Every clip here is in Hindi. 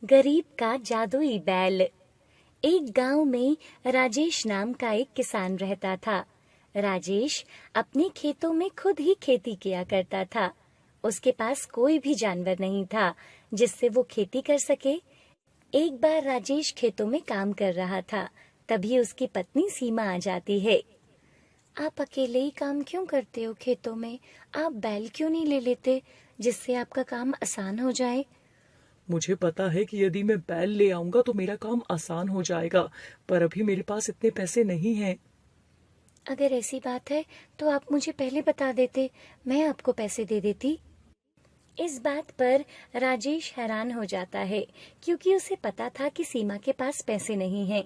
गरीब का जादुई बैल। एक गांव में राजेश नाम का एक किसान रहता था। राजेश अपने खेतों में खुद ही खेती किया करता था। उसके पास कोई भी जानवर नहीं था जिससे वो खेती कर सके। एक बार राजेश खेतों में काम कर रहा था, तभी उसकी पत्नी सीमा आ जाती है। आप अकेले ही काम क्यों करते हो खेतों में? आप बैल क्यों नहीं ले लेते जिससे आपका काम आसान हो जाए? मुझे पता है कि यदि मैं बैल ले आऊंगा तो मेरा काम आसान हो जाएगा, पर अभी मेरे पास इतने पैसे नहीं हैं। अगर ऐसी बात है तो आप मुझे पहले बता देते, मैं आपको पैसे दे देती। इस बात पर राजेश हैरान हो जाता है, क्योंकि उसे पता था कि सीमा के पास पैसे नहीं हैं।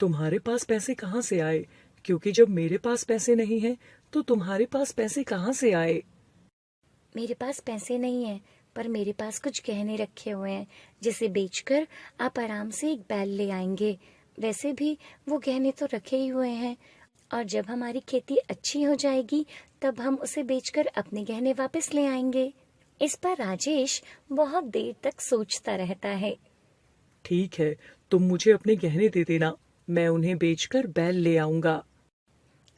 तुम्हारे पास पैसे कहाँ से आए? क्योंकि जब मेरे पास पैसे नहीं हैं, तो तुम्हारे पास पैसे कहाँ से आए? मेरे पास पैसे नहीं हैं, पर मेरे पास कुछ गहने रखे हुए हैं, जिसे बेचकर आप आराम से एक बैल ले आएंगे। वैसे भी वो गहने तो रखे ही हुए हैं, और जब हमारी खेती अच्छी हो जाएगी तब हम उसे बेचकर अपने गहने वापस ले आएंगे। इस पर राजेश बहुत देर तक सोचता रहता है। ठीक है, तुम मुझे अपने गहने दे देना, मैं उन्हें बेचकर बैल ले आऊंगा।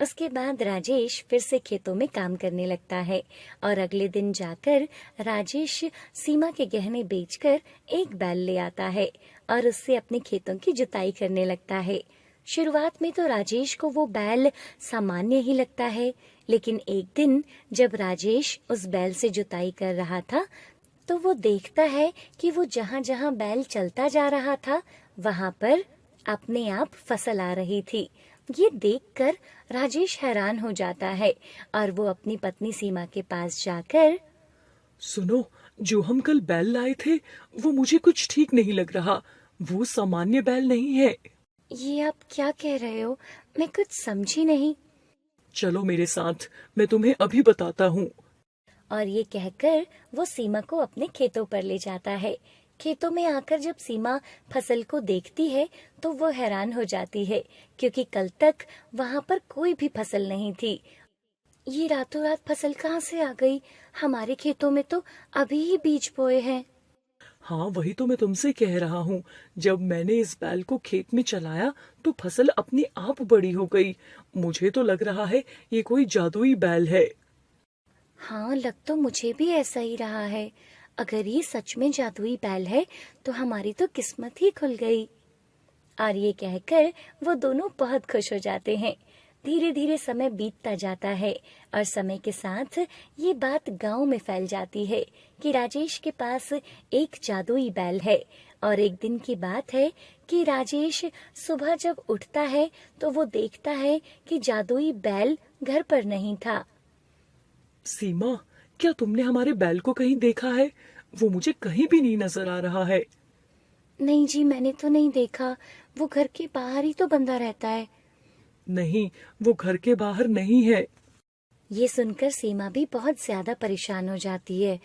उसके बाद राजेश फिर से खेतों में काम करने लगता है, और अगले दिन जाकर राजेश सीमा के गहने बेचकर एक बैल ले आता है और उससे अपने खेतों की जुताई करने लगता है। शुरुआत में तो राजेश को वो बैल सामान्य ही लगता है, लेकिन एक दिन जब राजेश उस बैल से जुताई कर रहा था, तो वो देखता है कि वो जहाँ जहाँ बैल चलता जा रहा था, वहाँ पर अपने आप फसल आ रही थी। ये देखकर राजेश हैरान हो जाता है, और वो अपनी पत्नी सीमा के पास जाकर, सुनो, जो हम कल बैल लाए थे वो मुझे कुछ ठीक नहीं लग रहा। वो सामान्य बैल नहीं है। ये आप क्या कह रहे हो? मैं कुछ समझी नहीं। चलो मेरे साथ, मैं तुम्हें अभी बताता हूँ। और ये कहकर वो सीमा को अपने खेतों पर ले जाता है। खेतों में आकर जब सीमा फसल को देखती है तो वो हैरान हो जाती है, क्योंकि कल तक वहां पर कोई भी फसल नहीं थी। ये रातों रात फसल कहाँ से आ गई? हमारे खेतों में तो अभी ही बीज बोए हैं। हाँ, वही तो मैं तुमसे कह रहा हूँ। जब मैंने इस बैल को खेत में चलाया तो फसल अपने आप बड़ी हो गई। मुझे तो लग रहा है ये कोई जादुई बैल है। हाँ, लग तो मुझे भी ऐसा ही रहा है। अगर ये सच में जादुई बैल है तो हमारी तो किस्मत ही खुल गई। और ये कहकर वो दोनों बहुत खुश हो जाते हैं। धीरे धीरे समय बीतता जाता है, और समय के साथ ये बात गांव में फैल जाती है कि राजेश के पास एक जादुई बैल है। और एक दिन की बात है कि राजेश सुबह जब उठता है तो वो देखता है कि जादुई बैल घर पर नहीं था। सीमा, क्या तुमने हमारे बैल को कहीं देखा है? वो मुझे कहीं भी नहीं नजर आ रहा है। नहीं जी, मैंने तो नहीं देखा। वो घर के बाहर ही तो बंधा रहता है। नहीं, वो घर के बाहर नहीं है। ये सुनकर सीमा भी बहुत ज्यादा परेशान हो जाती है,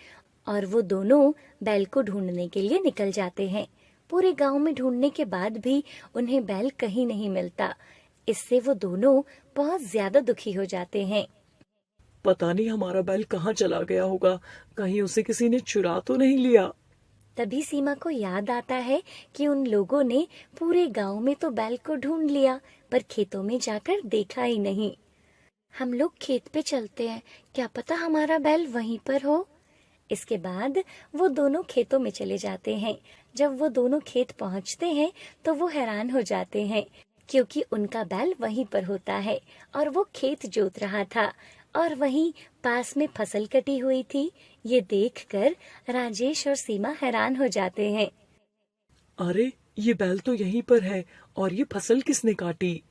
और वो दोनों बैल को ढूंढने के लिए निकल जाते हैं। पूरे गांव में ढूंढने के बाद भी उन्हें बैल कहीं नहीं मिलता। इससे वो दोनों बहुत ज्यादा दुखी हो जाते हैं। पता नहीं हमारा बैल कहाँ चला गया होगा। कहीं उसे किसी ने चुरा तो नहीं लिया। तभी सीमा को याद आता है कि उन लोगों ने पूरे गांव में तो बैल को ढूंढ लिया, पर खेतों में जाकर देखा ही नहीं। हम लोग खेत पे चलते हैं, क्या पता हमारा बैल वहीं पर हो। इसके बाद वो दोनों खेतों में चले जाते हैं। जब वो दोनों खेत पहुंचते हैं तो वो हैरान हो जाते हैं, क्योंकि उनका बैल वहीं पर होता है, और वो खेत जोत रहा था, और वहीं पास में फसल कटी हुई थी। ये देखकर राजेश और सीमा हैरान हो जाते हैं। अरे, ये बैल तो यहीं पर है। और ये फसल किसने काटी?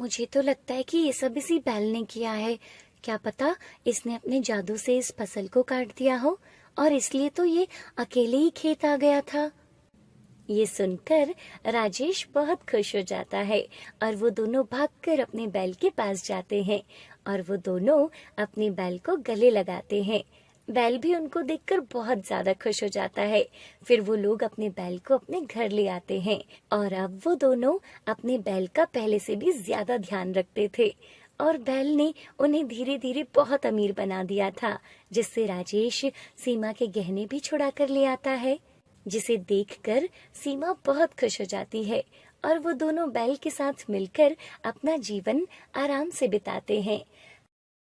मुझे तो लगता है कि ये सब इसी बैल ने किया है। क्या पता इसने अपने जादू से इस फसल को काट दिया हो, और इसलिए तो ये अकेले ही खेत आ गया था। ये सुनकर राजेश बहुत खुश हो जाता है, और वो दोनों भागकर अपने बैल के पास जाते हैं, और वो दोनों अपने बैल को गले लगाते हैं। बैल भी उनको देखकर बहुत ज्यादा खुश हो जाता है। फिर वो लोग अपने बैल को अपने घर ले आते हैं, और अब वो दोनों अपने बैल का पहले से भी ज्यादा ध्यान रखते थे, और बैल ने उन्हें धीरे धीरे बहुत अमीर बना दिया था, जिससे राजेश सीमा के गहने भी छुड़ा कर ले आता है। जिसे देखकर सीमा बहुत खुश हो जाती है और वो दोनों बैल के साथ मिलकर अपना जीवन आराम से बिताते हैं।